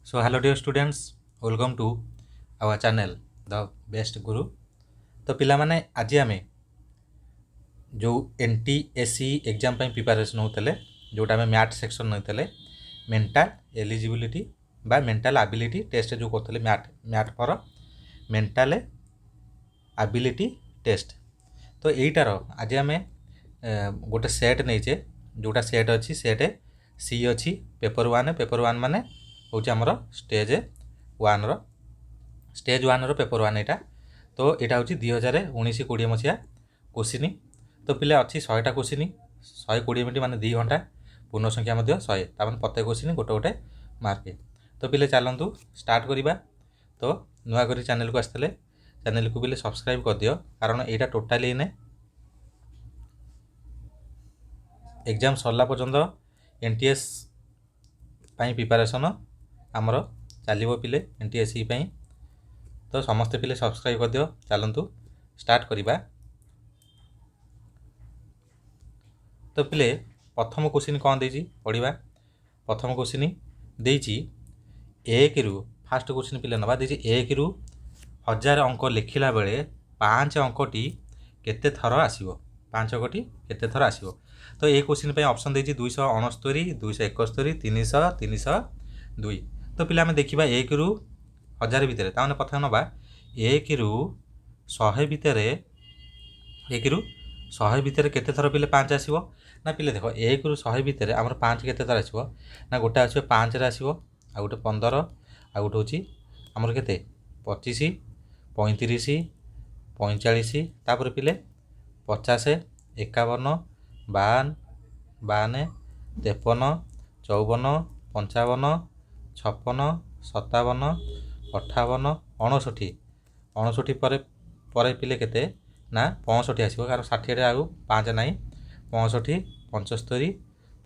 So hello dear students, welcome to our channel The Best Guru। तो पिलामाने आज आम जो NTSC एग्जाम प्रिपरेशन होते जोटा आम मैथ सेक्शन नहीं मेंटाल एलिजिबिलिटी बा मेंटाल एबिलिटी टेस्ट जो करते math for mental ability test. तो यहीटार आज आम गोटे सेट नहीं जोटा सेट अच्छी सेट सी अच्छी पेपर वन मान हूँ आमर stage one stage one paper one यहाँ। तो यहाँ हूँ 2019-20 मसीहा क्वेश्चन। तो पिले अच्छी 100टा क्वेश्चन 120 मिनट मान 2 घंटा पूर्ण संख्या 100 तार प्रत्येक क्वेश्चन गोटे गोटे मार्क। तो पिले चलतु स्टार्ट करवा। तो नुआ कर चैनल को आसते चैनल को पिले सब्सक्राइब कर दियो कारण यहाँ टोटाली इने एग्जाम सरला पर्यंत NTS प्रिपरेशन आमर चलो पिले NTSC। तो समस्ते पिले सब्सक्राइब कर दियो। चलतु स्टार्ट करवा। तो पिले प्रथम क्वेश्चन कौन देजी पढ़ा। प्रथम क्वेश्चन देजी 1 रु फास्ट क्वेश्चन पिले नवा देजी 1 रु 1000 अंक लिखला बेले 5 अंकटी केते थर आसीबो 5 अंकटी केते थर आसीबो। तो ये क्वेश्चन पे ऑप्शन देजी 269 271 300 302। तो पिला में देखिबा 1 रु 1000 भितर ताने प्रथम नबा 1 रु 100 भितर 1 रु 100 भितर केते थर पिले 5 आसीबो ना। पिले देखो 1 रु 100 भितर आमर 5 केते थर आसीबो ना। गोटे आसीबो 5 रे आसीबो आ गोटे 15 आ गोटे होची आमर केते 25 35 45 तापर पिले 50 51 52 52 53 54 55 56 57 58 59 59 पर पिले केते ना 65 आसो कारण 60 आगु 5 ना 65 75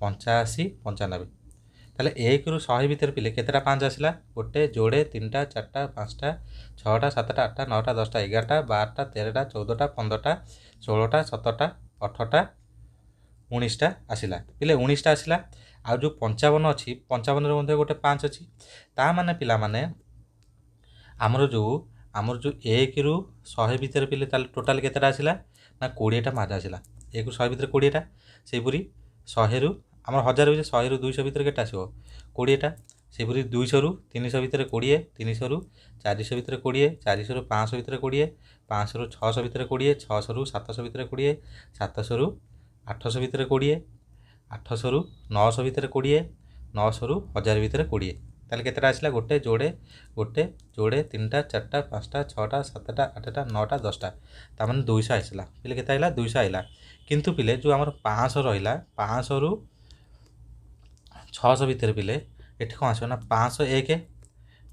85 95। ताले 1 रु 100 भितर पिले केतेटा 5 आसला गोटे जोड़े 3टा 4टा 5टा 6टा 7टा 8टा 9टा 10टा 11टा 12टा 13टा 14टा 15टा 16टा 17टा 18टा 19टा आसला पिले 19टा आसला। आ जो 55 अच्छी 55 गोटे 5 अच्छी ता माने पिला माने आमर जो 1 रु 100 भितर पिले टोटाल केतेटा आसला ना 20टा मार्क आसला। 1 रु 100 भितर 20टा सेपरी 100 रु आमर 1000 भितर 100 रु 200 भितर केटा आसो 20टा सेपरी 200 रु 300 भितर 20 300 रु 400 भितर 20 400 रु 500 भितर 20 500 रु 600 भितर 20 600 रु 700 भितर 20 700 रु 800 भितर 20 800 रु 900 भितर 20 900 रु 1000 भितर 20। ताले केतेटा आसला गोटे जोड़े 3टा 4टा 5टा 6टा 7टा 8टा 9टा 10टा तार माने 200 आसला पिले केते आइला 200 आइला। किंतु पिले जो आमर 500 रहिला 500 रु 600 भितर पिले एठी कोन आसो ना 501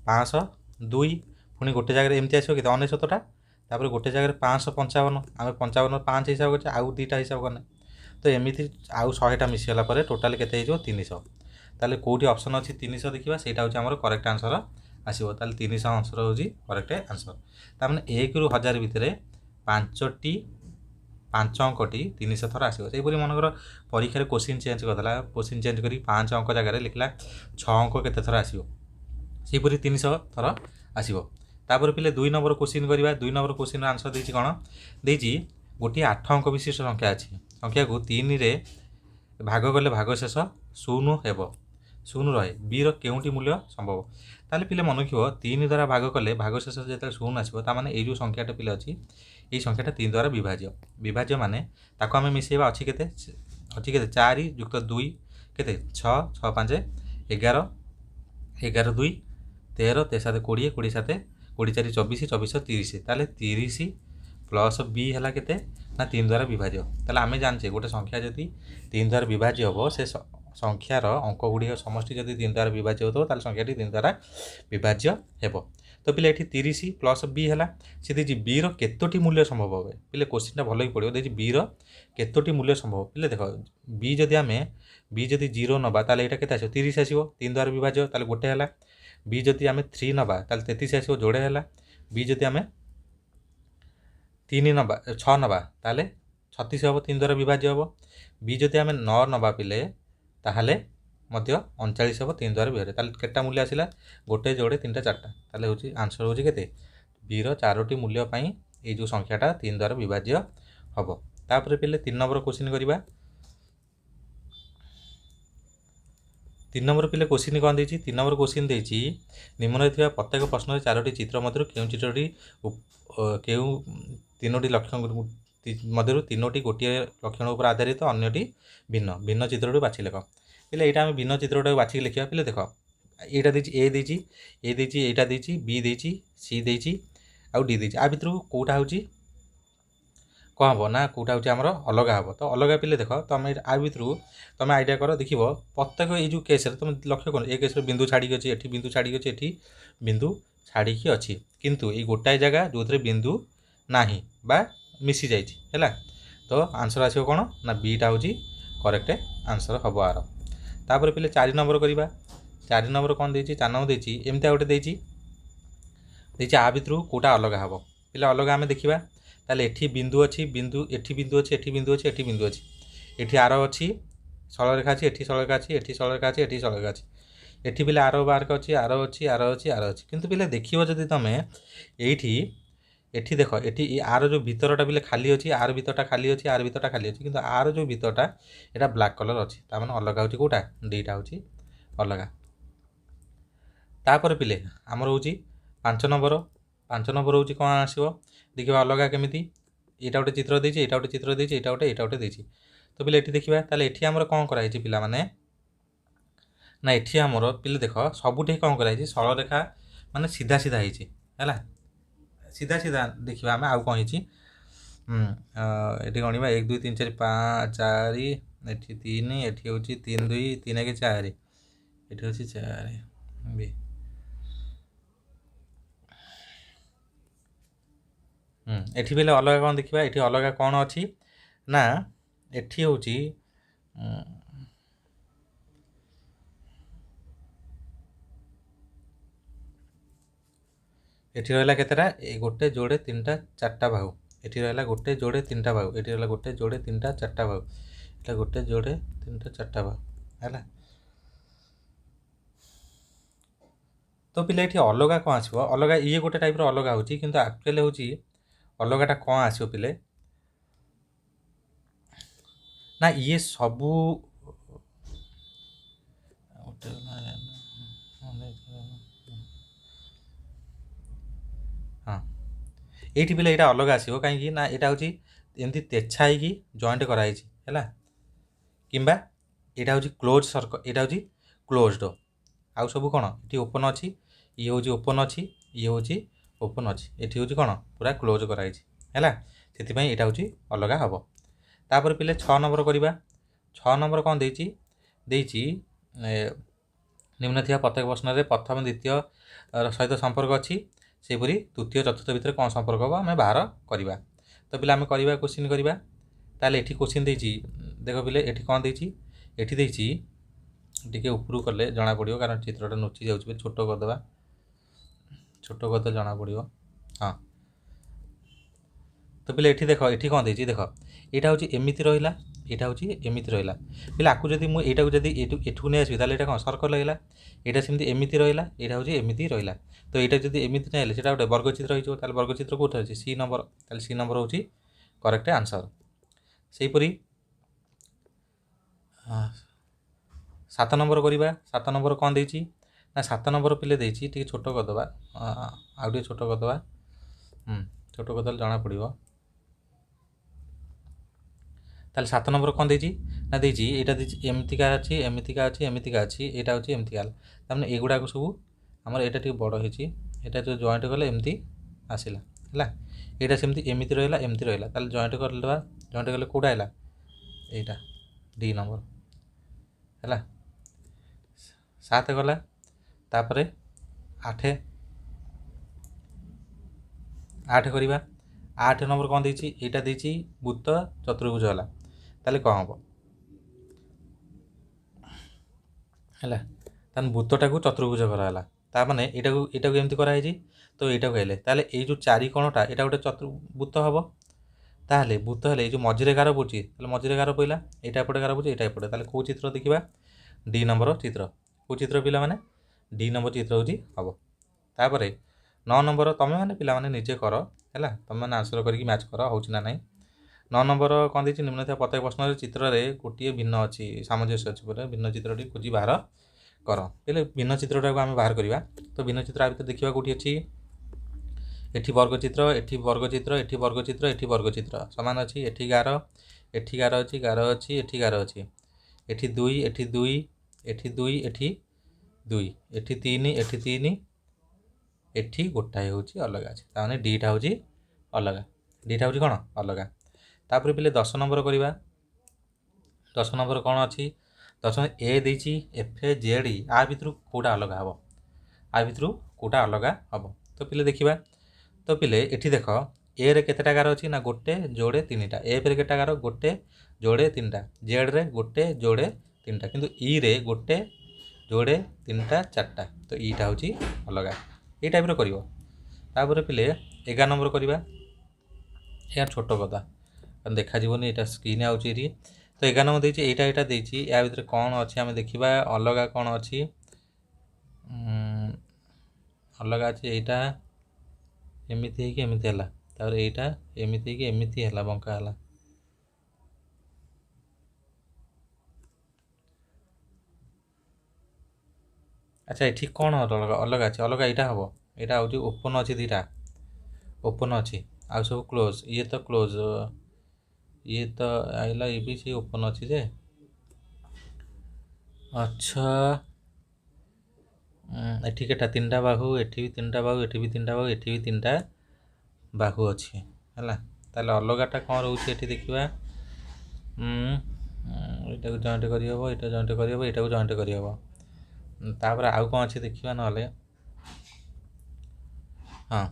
502 पुणी गोटे जगह एमती आसो केते 69टा तापर गोटे जगह 555 आम 55 5 हिसाब कर आउ 2टा हिसाब करना। तो एमती आउ 100टा मिसीगला पर टोटाल केते हो 300। ताले कोठी ऑप्शन अच्छी 300 देखिबा सेटा होची हमर करेक्ट आंसर आसीबो। ताले 300 आंसर होची करेक्ट आंसर। ता माने 1 रु 1000 भितर 5 अंकटी 300 थर आसीबो। सेहीपरि मनकर परीक्षा रे क्वेश्चन चेंज करदला क्वेश्चन चेंज करी 5 अंक जगह लिखला 6 अंक केते थर आसीबो सेहीपरि 300 थर आसीबो। तापर पिले 2 नंबर क्वेश्चन करबा 2 नंबर क्वेश्चन रो आंसर देछि कोन देछि गोटी 8 अंक विशिष्ट संख्या अछि संख्या को 3 रे भाग गले भागशेष 0 हेबो 0 रहे बी रो केउंटी मूल्य संभव। ताले पिले मन रखिबो 3 द्वारा भाग कले भागशेष जेते 0 आसीबो ता माने ए जो संख्याटा पिले अछि ए संख्याटा 3 द्वारा विभाज्य विभाज्य माने ताको आमे मिसेबा अछि केते 4 युक्त 2 केते 6 6 5 11 11 2 13 13 20 20 7 20 4 24 24 30 ताले 30 प्लस बी है केते ना 3 द्वारा विभाज्य। ताले आमे जानचे गोटे संख्या जदि 3 द्वारा विभाज्य होबो से संख्यार अंक गुड़ी समष्टि जदि 3 द्वारा विभाज्य होतो ताले संख्याटी 3 द्वारा विभाज्य हेबो। तो पिले एठी 30 प्लस बी है से देजी बी रो केतोटी मूल्य संभव होबे पिले क्वेश्चन टा भलो ही पड़ियो देजी बी रो केतोटी मूल्य संभव। पिले देखो बी जदि आमे बी जदि 0 नबा ताले एटा केते आसीबो 30 आसीबो 3 द्वारा विभाज्य ताले गोटे हैला। बी जदि आमे 3 नबा ताले 33 आसीबो जोड़े हैला। बी जदि आमे 3 नबा 6 नबा ताले 36 हम 3 द्वारा विभाज्य हम। बी जदि आमे 9 नबा पिले ताहले मध्य 39 हम 3 द्वारा विभाज्य ताले केटा मूल्य आसिला गोटे जोड़े 3टा 4टा ताले होची आंसर होची केते बी रो 4टी मूल्य पई ए जो संख्याटा 3 द्वारा विभाज्य हबो। तापर पिले 3 नंबर क्वेश्चन करिबा। 3 नंबर पिले क्वेश्चन कौन देछि 3 नंबर क्वेश्चन देछि निम्नरे थिबा प्रत्येक प्रश्न 4टी चित्र मध्यरु केउ चित्रटी केउ 3टी लक्षण मध्यरु 3टी गोटे लक्षण उपर आधारित अन्यटी भिन्न भिन्न चित्रटी बाछि लेख। पिले एटा हम भिन्न चित्रटा बाछि लिखिबा। पिले देखो एटा देछि ए देछि एटा देछि बी देछि सी देछि आ डी देछि आ भितरु कोटा होछि कौन हम ना कोटा होछि हमर अलगा हम तो अलगा पिले देख तुम आ भितरु तुम आइडिया कर देख प्रत्येक ये जो केस तुम लक्ष्य कर ए केस बिंदु छाड़ी अच्छी एटी बिंदु छाड़ी अच्छी एटी बिंदु छाड़ी अच्छी किंतु ये गोटाए जगह जो थे बिंदु नाही बा मिसी जाइए तो आंसर आसो कौन ना बीटा हूँ करेक्ट आंसर हम आर। तापर पिले 4 नंबर करवा। 4 नंबर कौन देछि 4 नंबर देछि एमती गोटे देछि आ भितरु कोटा अलग हम पिले अलग आम देखा ताले एठी बिंदु अच्छी बिंदु एठी बिंदु अच्छी एठी बिंदु अच्छी एठी बिंदु अच्छी एठी आर अच्छी सरलरेखा अच्छी एठी सरलरेखा अच्छी एठी सरलरेखा अच्छी एठी सरलरेखा अच्छी एठी पिले आर बार्क अच्छी आर अच्छी आर अच्छी आर अच्छी किंतु पिले देखिबो जदि तमे एठी एठी देख एठी आर जो भितरटा पिले खाली अच्छी आर भितरटा खाली अच्छी आर भितरटा खाली अच्छी किंतु आर जो भितरटा एटा ब्लैक कलर अच्छी ता माने अलग होची कोटा डीटा होची अलग। तापर पिले आमर होची 5 नंबर 5 नंबर होची कोन आसीबो देखिबा अलग केमिति एटा गोटे चित्र देछि एटा गोटे चित्र देछि एटा गोटे देछि तो पिले एठी देखिबा ताले एठी हमर कोन कराई छि पिला माने ना एठी हमर पिले देख सबुठी कोन कराई छि सरल रेखा माने सीधा सीधा हिछि हैला सीधा सीधा देखिबा हमें आउ कोन हिछि एठी गणिबा 1 2 3 4 5 4 एठी 3 एठी होछि 3 2 3 1 4 एठी होछि 4 बी एठी बेले अलग कौन देखिबा एठी अलग कौन अच्छी ना एठी होची एठी रहला केतेटा गोटे जोड़े 3टा 4टा भाग एठी रहला गोटे जोड़े 3टा भाग एठी रहला गोटे जोड़े 3टा 4टा भाग एटा गोटे जोड़े 3टा 4टा भाग हैला तो पिले एठी अलगा कौन आसीबो अलगा ये गोटे टाइप रो अलगा होची किंतु एक्चुअली होची अलगाटा कौन आसो पिले ना ये सबू हाँ ये पिले यहाँ अलग आसो कहीं ना यहाँ हूँ एमती तेछा हो जॉइंट कराई है कि यहाँ हूँ क्लोज सर्कल यहाँ हूँ क्लोज्ड आउ सब कौन ये ओपन अच्छी ये हूँ ओपन अच्छी ये हूँ ओपन अच्छी ये हूँ कौन पूरा क्लोज कराई है से यहाँ हूँ अलग हम। तापर पिले 6 नंबर करवा। 6 नंबर कौन देछि निम्न थिया प्रत्येक प्रश्न में प्रथम द्वितीय सहित संपर्क अच्छी सेपरी तृतीय चतुर्थ भितर कौन संपर्क हम आम बाहर करवा तो पिले आम करवा क्वेश्चन करवा ताले एठी क्वेश्चन देछि देख पिले एठी कौन देछि एठी देछि टिके उपरू कले जना पड़ियो कारण चित्रटा नुची जाउछि छोट करदबा छोट करदे जना पड़ियो हाँ तो पिले एठी देख एठी कौन देछि देख एटा हूँ एमती रहा यहाँ हूँ एमती रहा पिले आपको जब मुझे जब एठू नहीं आसबि ताले कौन सर्कल रहा यहाँ सेमती एमती रहा यहाँ हूँ एमती रहा तो यहाँ जब एमती नहीं है गोटे वर्गचित्र हो वर्गचित्र कौट अच्छे सी नंबर ताले सी नंबर हूँ करेक्ट आंसर। सेहीपरी 7 नंबर करवा। 7 नंबर कौन देछि ना 7 नंबर पिले देछि टिके छोट करदबा आउ टिके छोट करदबा छोट करदेले जना पड़ियो ताले 7 नंबर कौन देछि ना देछि एटा देछि एमतिका अछि एमतिका अछि एमतिका अछि एटा होछि एमतिका तामने एगुडा को सब हमर एटा टिके बड़ हेछि एटा जो जॉइंट कले एमति आसिला हैला एटा सेमति एमति रहला एमति रहला ताले जॉइंट करलबा जॉइंट कले कोडा हैला एटा डी नंबर हैला 7 गला तापरे 8 करवा। 8 नंबर कौन देछि एटा देछि वृत्त चतुर्भुज होला ताले कौन हम है तान वृत्तटा को चतुर्भुज कराला ताने एटा को एमती कराई तो यहाँ कहले ताले ये जो 4 कोणटा यहाँ गोटे चतुर्वृत्त हम ताहले वृत्त हेले जो मझिरे गार पड़ुची मझिरे गार पड़ा यहाँ एपटे गार पड़ुची यहाँ एपटे ताले कौ चित्र देखा डी नंबर चित्र को चित्र पिला माने डी नंबर चित्र होची हबो। तापरे 9 नंबर तमे माने पिला माने निजे कर हैला तमे माने आंसर करके मैच कर होउची ना नाही। 9 नंबर कौन देछि निम्न था प्रत्येक प्रश्न चित्र रे गोटे भिन्न अछि सामंजस्य अछि बोले भिन्न चित्रटी खोजी बाहर कर पहले भिन्न चित्रटा को आम बाहर करवा। तो भिन्न चित्र आ भितर देखिबा कोठी अछि एठी वर्ग चित्र एठी वर्ग चित्र एठी वर्ग चित्र एठी वर्ग चित्र समान अछि एठी 11 एठी 11 अछि 11 अछि एठी 11 अछि एठी 2 एठी 2 एठी 2 एठी 2 एठी 3 एठी 3 एठी गोटाए होची अलग अछि ताने डी टा होची अलग डी टा होची कोन अलग। तापर पिले 10 नंबर करवा 10 नंबर कौन अच्छी 10 ए देछि एफ जेड ई आ भितर कोटा अलग हम आ भितर कोटा अलग हम। तो पिले देखा तो पिले एठी देख ए रे केतेटा गार अच्छी ना गोटे जोड़े 3टा एफ रे केटा गार गोटे जोड़े 3टा जेड रे गोटे जोड़े 3टा किंतु ई रे गोटे जोड़े 3टा 4टा तो ईटा होची अलग ये टाइप रो करिवो। तापर पिले 11 नंबर करवा यार छोट कथा देखा जीवनी एटा स्क्रीन आउची री। तो 11 नंबर देछि एटा एटा देछि या भितर कोन अछि हमें देखिबा अलगा कोन अछि अलगा अछि एटा एमिति कि एमिति हला तापर एटा एमिति कि एमिति हला बंका हला अच्छा एठी कोन अलगा अलगा अछि अलगा एटा हबो एटा होची ओपन अछि दीटा ओपन अछि आ सब क्लोज ये तो क्लोज ये तो आइला ये भी सी ओपन अच्छी जे अच्छा एठी केटा 3टा बाहु एठी भी 3टा बाहु एठी भी 3टा बाहु एठी भी 3टा बाहु अच्छी है ताले अलगाटा कौन रोचे एठी देखिबा एटा को जॉइंट करी हबो एटा जॉइंट करी हबो एटा को जॉइंट करी हबो तापर आउ कौन अच्छी देखिबा नले हाँ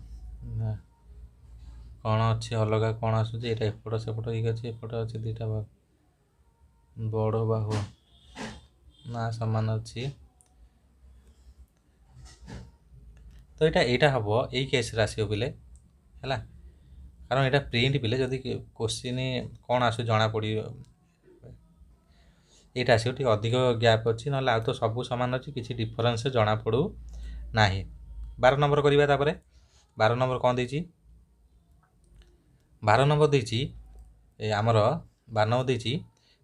कौन अच्छी अलगा कौन आसुची एटा एपट सेपट ही अच्छी एपट अच्छी दीटा बाहु बड़ बाहु ना समान अच्छी। तो यहाँ हम यही केस आसो पिले है कारण यहाँ प्रिंट पिले जदि क्वेश्चन कौन आसो जना पड़ यहाँ आसो टे अधिक गैप अच्छी ना आ तो सब सामान अच्छी किसी डिफरेन्स जना पड़ू ना। 12 नंबर करवा 12 नंबर कौन देछि 12 नंबर देछि आमर 12 नंबर देछि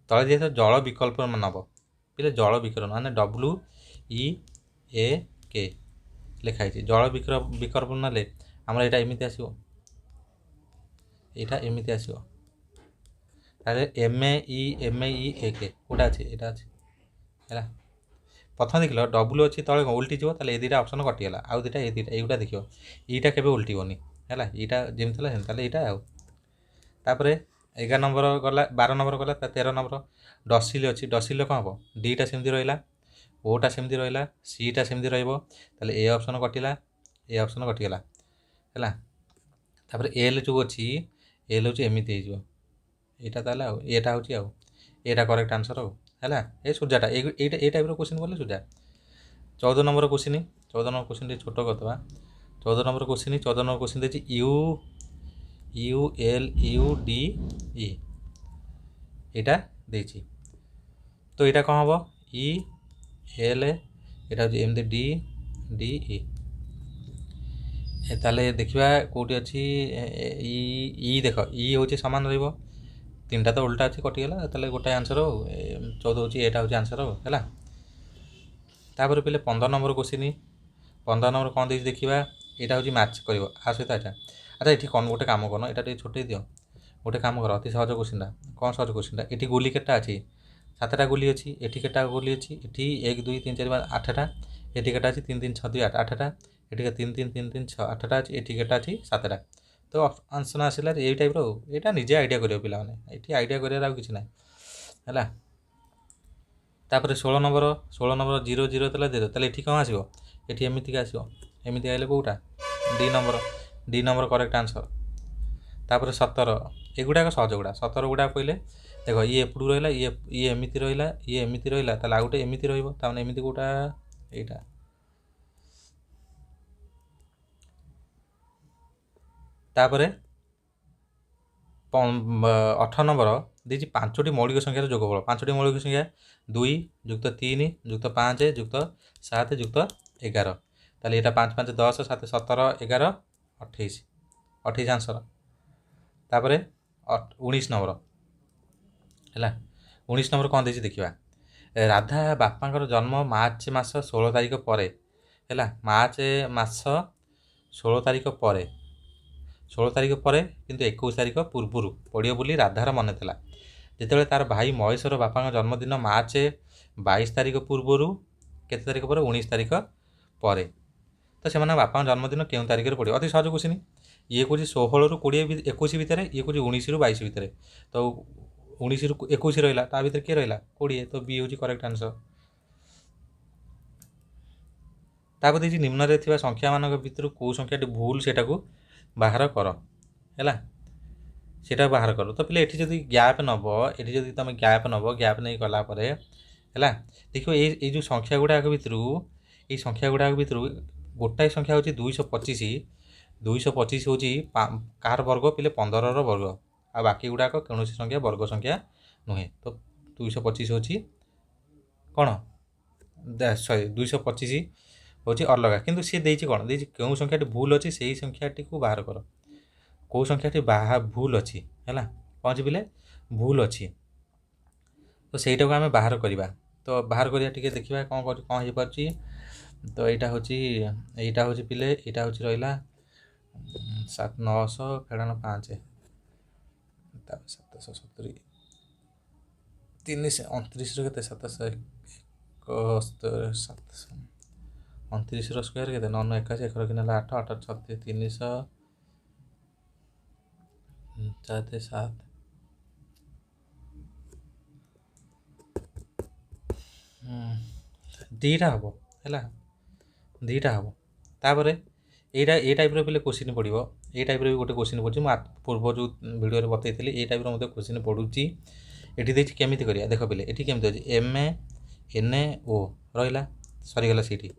तले दिए जल विकल्प नब पिले जल विकल्प माने WEAK लिखाई जल विकल्प ना आमर यहाँ एमती आसो यहाँ एमती आसो MAEK कौटा अच्छे यहाँ अच्छे है प्रथम देख डब्ल्यू अच्छी तले उल्टी जीव ताले ए दुटा ऑप्शन कटिगला आउ दुटा ए दुटा एगुटा देखियो ईटा केबे उल्टीबनी है ईटा जेमती था सेमती यहाँ आउ तापर 11 नंबर गला 12 नंबर गला 13 नंबर डसिल अच्छी डसिल कौन हम डीटा सेमती रहा ओटा सेमती रहा सीटा सेमती रहा ए ऑप्शन कटिला ए ऑप्शन कटिगला है तापर एल जो अच्छी एल हूँ एमती हो यहाँ ताला एटा हूँ आउ एटा करेक्ट आंसर है ये सुजाटा ये टाइप क्वेश्चन बोले सुजा। 14 नंबर क्वेश्चन 14 नंबर क्वेश्चन छोट करदे 14 नंबर क्वेश्चन देखिए ULUDE यहाँ देछि तो यहाँ कौन हम EL यहाँ हूँ एमती DE ताले देखा कौटी अच्छी ई देख ई हूँ सामान रहा 3टा तो उल्टा अच्छी कटिगला ताले गोटाए आंसर हो 14 हूँ यहाँ हूँ आंसर हो है तापर पे 15 नंबर क्वेश्चन 15 नंबर कौन देख देखा यहाँ हूँ मैच कर आ सहित अच्छा अच्छा ये कौन गोटे कम कर यहाँ छोटे दियो गोटे कम कर अति सहज क्वेश्चन कौन सहज क्वेश्चन ये गुली केटा अच्छी 7टा गुली अच्छी एटी केटा गुली अच्छी ये 1 2 3 4 5 8टा ये केटा अच्छी 3 3 6 2 8 8टा ये 3 3 3 3 6 8टा अच्छी ये केटा अच्छी 7टा तो आंसर आसला ये टाइप यहाँ निजे आइडिया कर पे आइडिया कर कि ना है तापर 16 नंबर 0 0 तला 0 ताले ये कौन आसो ये एमती आसो एमती आइले कौटा डी नंबर करेक्ट आंसर तापर 17 एगुड़ाक सहज गुड़ा 17 गुड़ा कहले देख ये एपटू रहा ये एमती रहा ये एमती रहा ताले आ गोटे एमती रही एमती कौटा यहाँ तापर 18 ନମ୍ବର ଦେଇଛି 5ଟି ମୌଳିକ ସଂଖ୍ୟାର ଯୋଗଫଳ। 5ଟି ମୌଳିକ ସଂଖ୍ୟା 2 ଯୁକ୍ତ 3 ଯୁକ୍ତ 5 ଯୁକ୍ତ 7 ଯୁକ୍ତ 11। ତାହେଲେ ଏଇଟା 5 5 10 7 17 11 28 28 ଆନ୍ସର। ତାପରେ 19 ନମ୍ବର ହେଲା। 19 ନମ୍ବର କ'ଣ ଦେଇଛି ଦେଖିବା। ରାଧା ବାପାଙ୍କର ଜନ୍ମ ମାର୍ଚ୍ଚ ମାସ 16 ତାରିଖ ପରେ ହେଲା। ମାର୍ଚ୍ଚ ମାସ 16 ତାରିଖ ପରେ 16 ତାରିଖ ପରେ କିନ୍ତୁ 21 ତାରିଖ ପୂର୍ବରୁ ପଡ଼ିବ ବୋଲି ରାଧାର ମନେ ଥିଲା। ଯେତେବେଳେ ତାର ଭାଇ ମହେଶର ବାପାଙ୍କ ଜନ୍ମଦିନ ମାର୍ଚ୍ଚ 22 ତାରିଖ ପୂର୍ବରୁ କେତେ ତାରିଖ ପରେ 19 ତାରିଖ ପରେ, ତ ସେମାନଙ୍କ ବାପାଙ୍କ ଜନ୍ମଦିନ କେଉଁ ତାରିଖରେ ପଡ଼ିବ? ଅତି ସହଜ କ୍ୱେଶ୍ଚିନ୍। ଇଏ କହୁଛି 16ରୁ 21 ଭିତରେ, ଇଏ କହୁଛି 19ରୁ 22 ଭିତରେ। ତ 19ରୁ 21 ରହିଲା, ତା ଭିତରେ କିଏ ରହିଲା? 20। ତ ବି ହେଉଛି କରେକ୍ଟ ଆନ୍ସର। ତାପରେ ଦେଇଛି ନିମ୍ନରେ ଥିବା ସଂଖ୍ୟାମାନଙ୍କ ଭିତରୁ କେଉଁ ସଂଖ୍ୟାଟି ଭୁଲ ସେଟାକୁ ବାହାର କର ହେଲା। ସେଟା ବାହାର କର। ତ ପିଲେ ଏଠି ଯଦି ଗ୍ୟାପ୍ ନେବ, ଏଠି ଯଦି ତୁମେ ଗ୍ୟାପ୍ ନେଇ ଗଲା ପରେ ହେଲା, ଦେଖିବ ଏଇ ଯେଉଁ ସଂଖ୍ୟା ଗୁଡ଼ାକ ଭିତରୁ ଗୋଟାଏ ସଂଖ୍ୟା ହେଉଛି 225। 225 ହେଉଛି କାହାର ବର୍ଗ? ପିଲେ 15ର ବର୍ଗ। ଆଉ ବାକି ଗୁଡ଼ାକ କୌଣସି ସଂଖ୍ୟା ବର୍ଗ ସଂଖ୍ୟା ନୁହେଁ। ତ 225 ହେଉଛି କ'ଣ? 225 ହେଉଛି ଅଲଗା, କିନ୍ତୁ ସିଏ ଦେଇଛି କ'ଣ? ଦେଇଛି କେଉଁ ସଂଖ୍ୟାଟି ଭୁଲ ଅଛି ସେଇ ସଂଖ୍ୟାଟିକୁ ବାହାର କର। କେଉଁ ସଂଖ୍ୟାଟି ଭୁଲ ଅଛି ହେଲା, କ'ଣ ଅଛି ପିଲେ? ଭୁଲ ଅଛି। ତ ସେଇଟାକୁ ଆମେ ବାହାର କରିବା। ତ ବାହାର କରିବା ଟିକେ ଦେଖିବା କ'ଣ ହେଇପାରୁଛି। ତ ଏଇଟା ହେଉଛି ପିଲେ, ଏଇଟା ହେଉଛି ରହିଲା 900 ଫେଡ଼ାଣ 5 ତାପରେ 770 329ର କେତେ? 729ର ସ୍କୋୟାର କେତେ? 9 81 ଏକର କିନା ହେଲା 8 8 36 300 7 7 ଦୁଇଟା ହେବ ହେଲା, ଦୁଇଟା ହେବ। ତାପରେ ଏଇଟା ଏଇ ଟାଇପ୍ର ପିଲେ କୋଶ୍ଚିନ୍ ପଡ଼ିବ। ଏଇ ଟାଇପ୍ର ବି ଗୋଟେ କୋଶ୍ଚିନ୍ ପଡ଼ୁଛି। ମୁଁ ପୂର୍ବ ଯେଉଁ ଭିଡ଼ିଓରେ ବତେଇଥିଲି ଏଇ ଟାଇପ୍ର ମଧ୍ୟ କୋଶ୍ଚିନ୍ ପଡ଼ୁଛି। ଏଠି ଦେଇଛି କେମିତି କରିବା ଦେଖ ପିଲେ। ଏଠି କେମିତି ଅଛି? MNO ରହିଲା, ସରିଗଲା ସେଇଠି।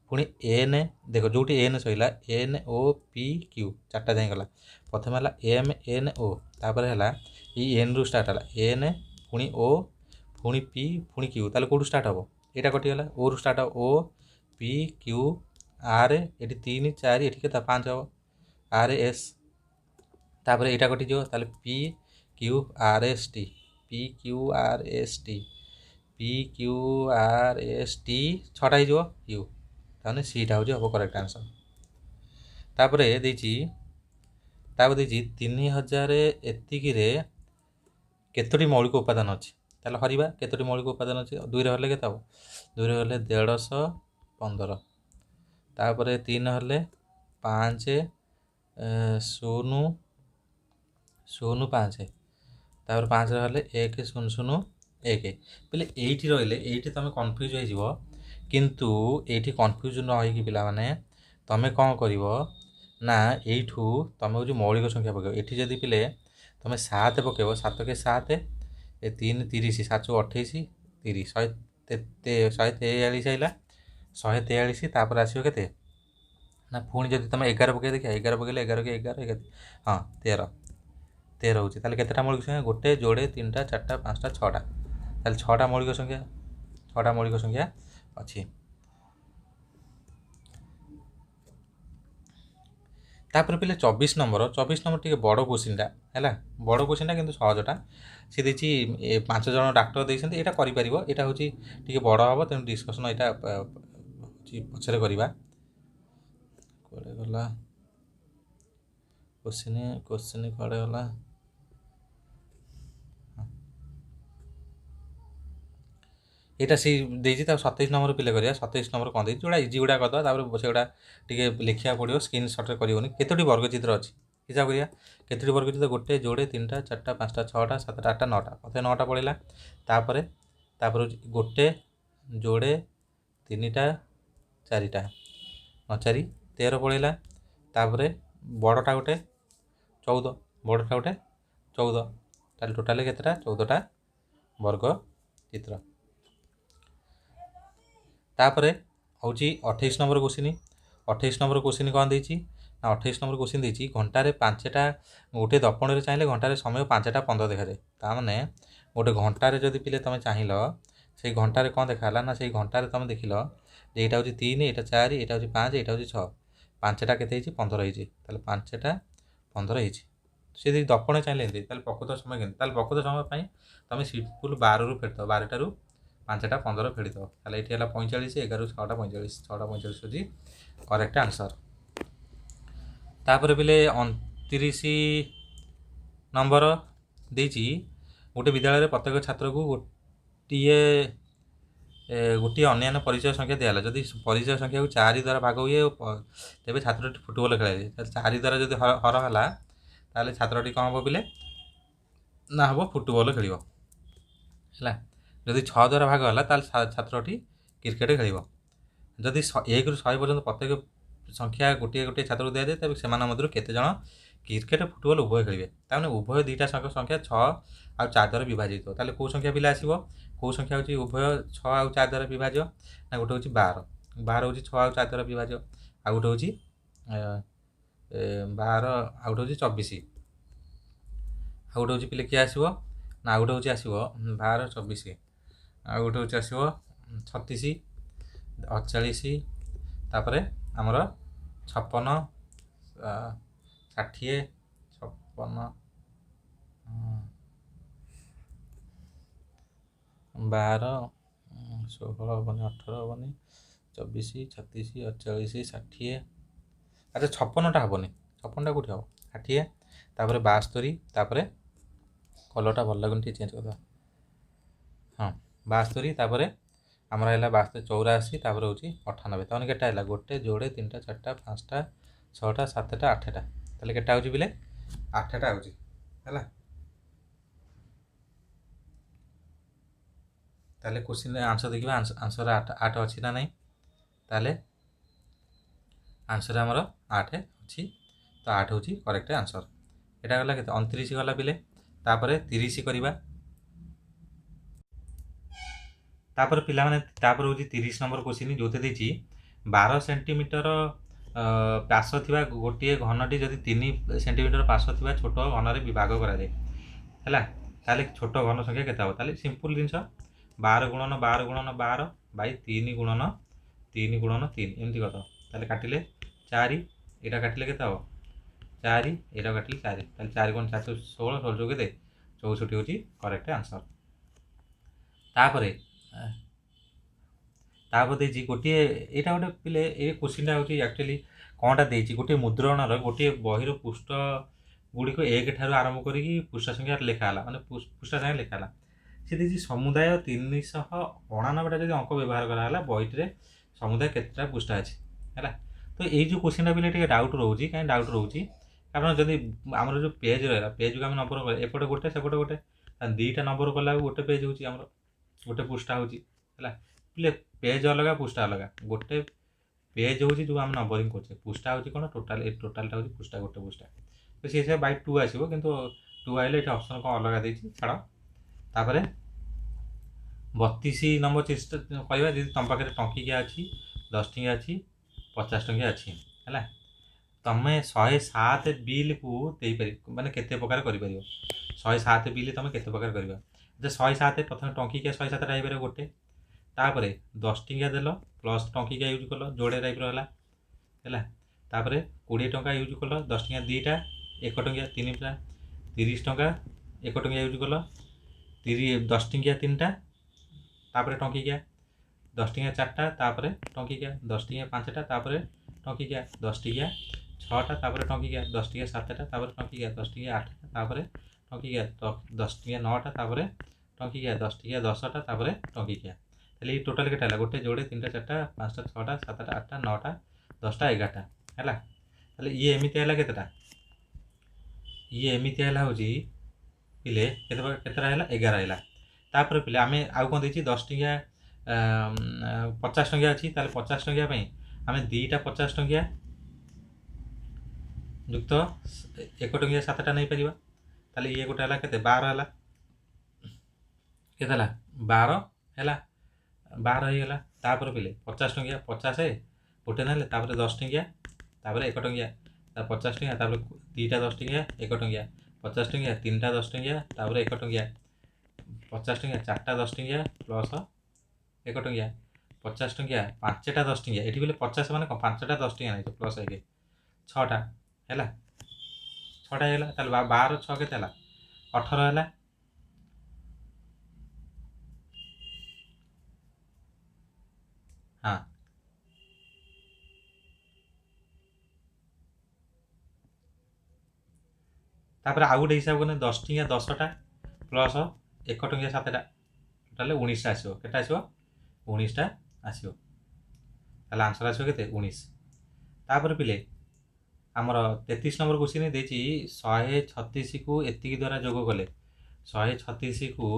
ପୁଣି N, ଦେଖ ଯେଉଁଠି N ସରିଲା NOPQ 4ଟା ଯାଇଗଲା। ପ୍ରଥମେ ହେଲା MNO, ତାପରେ ହେଲା ଏଇ Nରୁ ଷ୍ଟାର୍ଟ ହେଲା N, ପୁଣି O, ପୁଣି P, ପୁଣି Q। ତାହେଲେ କେଉଁଠୁ ଷ୍ଟାର୍ଟ ହେବ? ଏଇଟା କଟିଗଲା। ଓରୁ ଷ୍ଟାର୍ଟ ହେବ O P Q R, ଏଠି 3 4, ଏଠି କେତେ? 5 ହେବ RS। ତାପରେ ଏଇଟା କଟିଯିବ। ତାହେଲେ PQRST, PQRST, PQRST 6ଟା ହେଇଯିବ U। ତାହେଲେ ସେଇଟା ହେଉଛି ହେବ କରେକ୍ଟ ଆନ୍ସର। ତାପରେ ଦେଇଛି 3000 ଏତିକିରେ କେତୋଟି ମୌଳିକ ଉପାଦାନ ଅଛି? ତାହେଲେ ହରିବା କେତୋଟି ମୌଳିକ ଉପାଦାନ ଅଛି? 2ରେ ହରିଲେ କେତେ ହେବ? 2ରେ ହରିଲେ 150 ତାପରେ 3 ହରିଲେ 5 0 0 5, ତାପରେ 5ରେ ହରିଲେ 1 0 0 1। ବୋଲେ ଏଇଠି ରହିଲେ ଏଇଠି ତୁମେ କନଫ୍ୟୁଜ୍ ହେଇଯିବ। କିନ୍ତୁ ଏଇଠି କନଫ୍ୟୁଜ୍ ନ ହେଇକି ପିଲାମାନେ ତୁମେ କ'ଣ କରିବ ନା ଏଇଠୁ ତୁମେ ହେଉଛି ମୌଳିକ ସଂଖ୍ୟା ପକାଇବ। ଏଠି ଯଦି ପିଲେ ତୁମେ 7 ପକାଇବ, 7 କେ 7 3 30, 7 28 30, 143 ଆସିଲା। 143 ତାପରେ ଆସିବ କେତେ ନା ପୁଣି ଯଦି ତୁମେ 11 ପକାଇ ଦେଖିବା, 11 ପକାଇଲେ 11 କେ 11 ହଁ 13 ହେଉଛି। ତାହେଲେ କେତେଟା ମୌଳିକ ସଂଖ୍ୟା? 1 ଯୋଡ଼େ 3ଟା 4ଟା 5ଟା 6ଟା। ତାହେଲେ 6ଟା ମୌଳିକ ସଂଖ୍ୟା ଅଛି। ତାପରେ ପିଲେ 24 ନମ୍ବର ଟିକେ ବଡ଼ କୋଶ୍ଚିନ୍ଟା ହେଲା। ବଡ଼ କୋଶ୍ଚିନ୍ଟା କିନ୍ତୁ ସହଜଟା। ସେ ଦେଇଛି 5 ଜଣ ଡାକ୍ତର ଦେଇଛନ୍ତି। ଏଇଟା କରିପାରିବ। ଏଇଟା ହେଉଛି ଟିକେ ବଡ଼ ହେବ, ତେଣୁ ଡିସ୍କସନ୍ ଏଇଟା ହେଉଛି ପଛରେ କରିବା। କୁଆଡ଼େ ଗଲା କୋଶ୍ଚିନ୍ କୁଆଡ଼େ ଗଲା? ଏଇଟା ସେଇ ଦେଇଛି। ତାକୁ 27 ନମ୍ବର ପିଲେ କରିବା। 27 ନମ୍ବର କ'ଣ ଦେଇଛି? ଯେଉଁଟା ଇଜି ଗୁଡ଼ା କରିଦେବା। ତାପରେ ସେଗୁଡ଼ା ଟିକେ ଲେଖିବାକୁ ପଡ଼ିବ, ସ୍କ୍ରିନ୍ସଟ୍ରେ କରିବନି। କେତୋଟି ବର୍ଗଚିତ୍ର ଅଛି ହିସାବ କରିବା। କେତୋଟି ବର୍ଗଚିତ୍ର? 1 ଯୋଡ଼େ 3ଟା 4ଟା 5ଟା 6ଟା 7ଟା 8ଟା 9ଟା। ପ୍ରଥମେ 9ଟା ପଳେଇଲା। ତାପରେ ହେଉଛି 1 ଯୋଡ଼େ 3ଟା 4ଟା 9 4 13 ପଳେଇଲା। ତାପରେ ବଡ଼ଟା ଗୋଟେ 14, ବଡ଼ଟା ଗୋଟେ 14। ତାହେଲେ ଟୋଟାଲି କେତେଟା? 14ଟା ବର୍ଗଚିତ୍ର। ତାପରେ ହେଉଛି 28 ନମ୍ବର କୋଶ୍ଚିନ୍। 28 ନମ୍ବର କୋଶ୍ଚିନ୍ କ'ଣ ଦେଇଛି? ना 28 नंबर क्वेश्चन देछि घंटारे 5टा गोटे दर्पण चाहिए घंटारे समय 5टा 15 देखाए ताने गोटे घंटारे जदि पिले तुम चाहिल से घंटारे कौन देखाला ना से घंटारे तुम देखिल जे यहाँ हूँ 3 यहाँ 4 यहाँ हूँ 5 यहाँ हूँ 6 5टा के 15 होती 5टा 15 होती से दर्पण चाहिए एमती प्रकृत समय के प्रकृत समय तुम सिंपल 12 रु फेड़ 12 रु 5टा 15 फेड़ दो ये 45 11 6टा 45 6टा 45 हूँ करेक्ट आंसर। तापर पिले 29 नंबर देछि गोटे विद्यालय प्रत्येक छात्र को गोटे गोटे अन्य परिचय संख्या दिहला जदि परिचय संख्या को 4 द्वारा भाग हुए तेज छात्रटी फुटबल खेल 4 द्वारा जब हर है ताले छात्रटी कौन हम पिले ना हम फुटबल खेल है जदि 6 द्वारा भाग है छात्रटी क्रिकेट खेल जदि 1 रु 100 पर्यंत प्रत्येक संख्या गोटे गोटे छात्र को दिजाए तेज से मध्य केते जन क्रिकेट फुटबल उभय खेलेंगे तमें उभय दुईटा संख्या 6 आउ 4 द्वारा विभाजित ताले कौ संख्या पिला आसो कौ संख्या हूँ उभय 6 आउ 4 द्वारा विभाज्य ना गोटे हूँ 12 12 हूँ 6 आउ 4 द्वारा विभाज्य आ गोटे हूँ 12 आ गोटे हूँ 24 आ गोटे हूँ पिले किए आसो ना गोटे हूँ आसो 12 24 आ गोटे हूँ आसो 36 48 तापर आमर 56 60 56 12 16 हेनी 18 हेनी 24 36 48 60 अच्छा 56टा हेनी 56टा कौटी हम 60 तापर 72 तापर कलरटा भल लगुन टे चेंज कर हाँ 72 तापर आमर है 72 84 तापर हूँ 98 तहन के गोटे जोड़े 3टा 4टा 5टा 6टा 7टा 8टा ताले केटा हूँ पिले 8टा हूँ है ताले क्वेश्चन आंसर देखिए आंसर 8 अच्छी ना नहीं ताले आंसर आमर 8 अच्छी तो 8 हूँ करेक्ट आंसर यहाँ गला के 29 गला पिले तापर 30 करवा तापर पिला माने तापर हूँ 30 नंबर क्वेश्चन जो 12 सेंटीमीटर व्यास थी गोटे घनटी जदि 3 सेंटीमीटर व्यास थी छोट घन विभाग कराए ताले छोट घन संख्या केते हम ताले सिंपल जिनस 12 गुणन 12 गुणन 12 बाई 3 गुणन 3 गुणन 3 एमती कर ताले काटिले 4 यहाँ काटिले केते हम 4 यहाँ काटिले 4 ताले 4 गुण 4 16 16 केते 64 हूँ करेक्ट आंसर। तापर देखिए गोटे यहाँ गोटे पिले ये क्वेश्चनटा हूँ एक्चुअली कौनटा देखिए गोटे मुद्रणर गोटे बहिर पृष्ठ गुड़िक 1 ठार आरंभ करी पृष्ठ संख्या लिखाला माने पृष्ठ संख्या लिखाला सी देखिए समुदाय 399टा जब अंक व्यवहार कराला बहीटे समुदाय केतटा पृष्ठ अच्छे है तो ये जो क्वेश्चनटा पिले डाउट रोचे कहीं डाउट रोचे कारण जदि आमर जो पेज रहा पेज को आम नंबर एपटे गोटे सेपटे गोटे 2टा नंबर कला गोटे पेज हूँ आमर गोटे पृष्ठा हूँ है पिले पेज अलग पृष्ठा अलग गोटे पेज हूँ जो आम नंबरिंग करछे पृष्ठा हूँ कौन टोटाल टोटालटा हूँ पृष्ठा गोटे पृष्ठा तो सी बाई 2 आसो कि 2 आइले ये ऑप्शन कौन अलग देती छाड़ तापर 32 नंबर चेष्टा कहवा जी तुम पाखे टंकिया अच्छी 10 टंकिया अच्छी 50 टंकिया अच्छी है तुम्हें 107 बिल को दे पार माने केते प्रकार कर 107 बिल तुम केते प्रकार कर 107 प्रथम टंकिया 107 टाइप गोटे तापर 10 टंकिया देल प्लस टंकिया यूज कल जोड़े टाइप है तापर 20 टंका यूज कल 10 टंकिया 2टा 1 टंकिया 3टा 30 टंका 1 टंकिया यूज कल 10 टंकिया 3टा तापर टंकिया 10 टंकिया 4टा तापर टंकिया 10 टंकिया 5टा तापर टंकिया 10 टंकिया 6टा तापर टंकिया 10 टंकिया 7टा तापर टंकिया 10 टंकिया 8टा तापर टंकिया 10 टंकिया 9टा तापर टंकिया 10 टंकिया 10टा तापर टंकिया ताले टोटाल केटा गोटे जोड़े 3टा 4टा 5टा 6टा 7टा 8टा 9टा 10टा 11टा है ताले ये एमती है केतेटा ये एमती है हूँ पिले केतटा है 11 है तापर पिले आम आउ कौन देखिए 10 टंकिया 50 टंकिया अच्छी 50 टंकिया आम 2टा 50 टंकिया युक्त 1 टंकिया 7टा नहीं पार ताले ये गोटे है के 12 है के 12 है 12 हो गला तापर पिले 50 टंकिया 50 गोटे ना 10 टंकिया तापर 1 टंकिया 50 टंकिया तापर दीटा 10 टंकिया 1 टंकिया 50 टंकिया तीनटा 10 टंकिया तापर 1 टंकिया 50 टंकिया चारटा 10 टंकिया प्लस 1 टंकिया 50 टंकिया पांचटा 10 टंकिया एठी बोले 50 माने पांचटा 10 टंकिया नहीं प्लस 1 6टा हैला 6टा हैला ताले 12 6 केते हैला 18 हैला हाँ तापर आउ गोटे हिसाब करने 10 टंकिया 10टा प्लस 1 टंकिया 7टा टोटाल 19टा आसो केटा आसो 19टा आसो ताले आंसर आसो केते 19 तापर पिले आमर 33 नंबर क्वेश्चन देछि 136 को एतिकी द्वारा जोग कले 136 को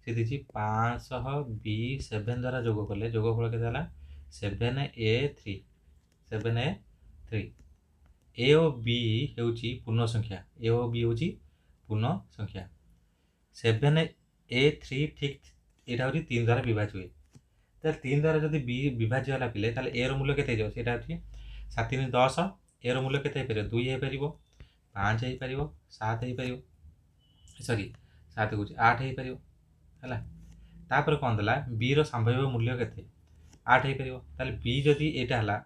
से देछि 500b7 द्वारा जोग कले जोगफल केते हला 7a3 7a3 ए और बी हेउची पूर्ण संख्या ए और बी हेउची पूर्ण संख्या 7a3 ठीक एटा होची 3 द्वारा विभाज्य हुए ताले 3 द्वारा जदि बी विभाज्य होला पिले ताले ए रो मूल्य केते जो सेटा होची 7 3 10 ए रो मूल्य केते हेपरियो 2 हेपरियो 5 हेपरियो 7 हेपरियो सॉरी 7 होची 8 हेपरियो हला तापर कोन दला बी रो संभाव्य मूल्य केते 8 हेपरियो ताले बी जदि एटा हला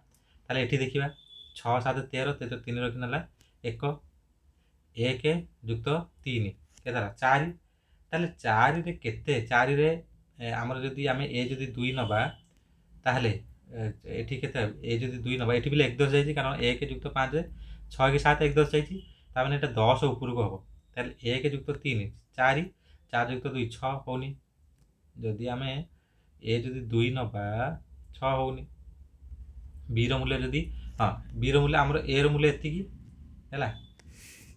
ताले एठी देखिबा 6 7 13 तेज 3 रखी ना 1 1 युक्त 3 केदार 4 ताले 4 रे केते 4 रे हमर जदि आमे ए जदि 2 नबा ताहले एठी केते ए जदि 2 नबा एठी बिले 1 10 जाईची कारण 1 युक्त 5 6 के 7 1 10 जाईची ता माने एटा 10 ऊपर को हबो ताले 1 युक्त 3 4 4 युक्त 2 6 होनी जदि आमे ए जदि 2 नबा 6 होनी बी रो मूल्य जदि हाँ बी रो मूल्य आमर ए रो मूल्य एतिकी हैला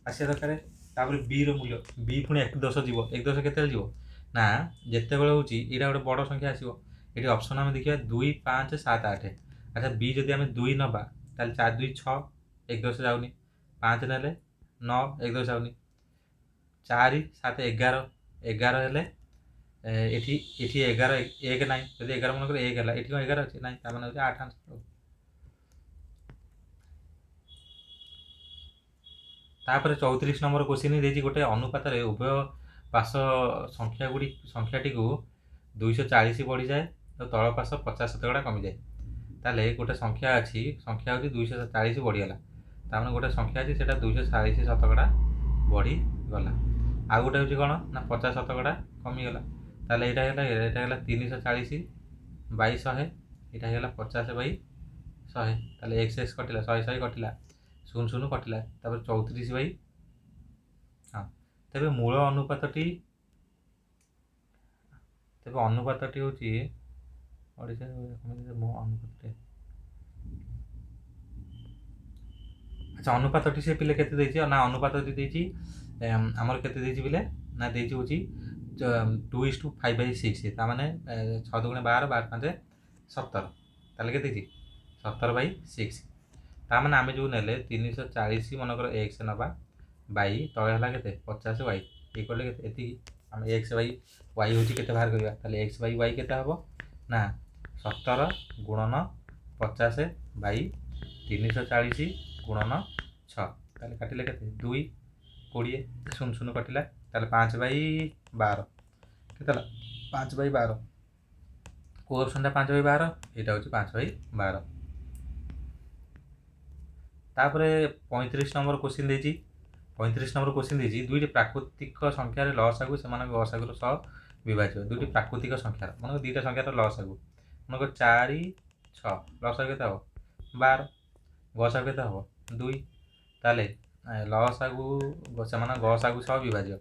आसिया दरकार तापर बी रो मूल्य बी पुणी 1 10 जीवो 1 10 केते जीवो ना जेते बेले होची एटा गोटे बड़ संख्या आसीबो एटी ऑप्शन आमे देखिया 2 5 7 8 अच्छा बी जदि आमे 2 नबा ताले 4 2 6 1 10 जाउनी 5 नेले 9 1 10 जाउनी 4 7 11 11 हेले एठी एठी 11 1 नाही जदि 11 मन करे 1 हला एठी 11 अछि नाही ता माने होची 8 आंसर तापर 34 नंबर क्वेश्चन देछि गोटे अनुपात रे उभय पास संख्याटी को 240 बढ़ी जाए तो तल पास 50 शतकड़ा कमी जाए ताले गोटे संख्या अछि संख्या होछि 240 बढ़ीगला ताମାନେ गोटे संख्या अछि सेटा 240 शतकड़ा बढ़ी गला आ गोटे होछि कोन ना 50 शतकड़ा कमी गला ताले एटा हैला 340 बाई 100 एटा हैला 50 बाई 100 ताले x x कटिला 100 100 कटिला 0 0 कटिला तापर 34 बाई हाँ तेबे मूल अनुपातटी तेबे अनुपातटी होची ओडिसा मो अनुपातटी अच्छा अनुपातटी से पिले केते देछि ना अनुपातटी देछि हमर केते देछि बिले ना देछि होची 2:5/6 ता माने 6 2 12 12 5 17 ताले केते देछि 17/6 ता माने आमे जो नेले 340 मनकर x नबा बाई तळे हला केते 50 y इक्वल केते एति आमे x बाई y होची केते बाहर करिया ताले x बाई y केते हबो ना 17 गुणन 50 बाई 340 गुणन 6 ताले काटिले केते 2 20 0 0 कटिला ताले 5/12 केतला 5/12 को ऑप्शन ता 5/12 एटा होची 5/12 तापरे 35 नंबर क्वेश्चन देछि 35 नंबर क्वेश्चन देछि दुईटी प्राकृतिक संख्या रे लसागु सेमान गसागु सह विभाज्य दुईटी प्राकृतिक संख्या माने दुईटा संख्या रे लसागु माने 4 6 लसागु केता हो 12 गसागु केता हो 2 ताले लसागु सेमान गसागु सह विभाज्य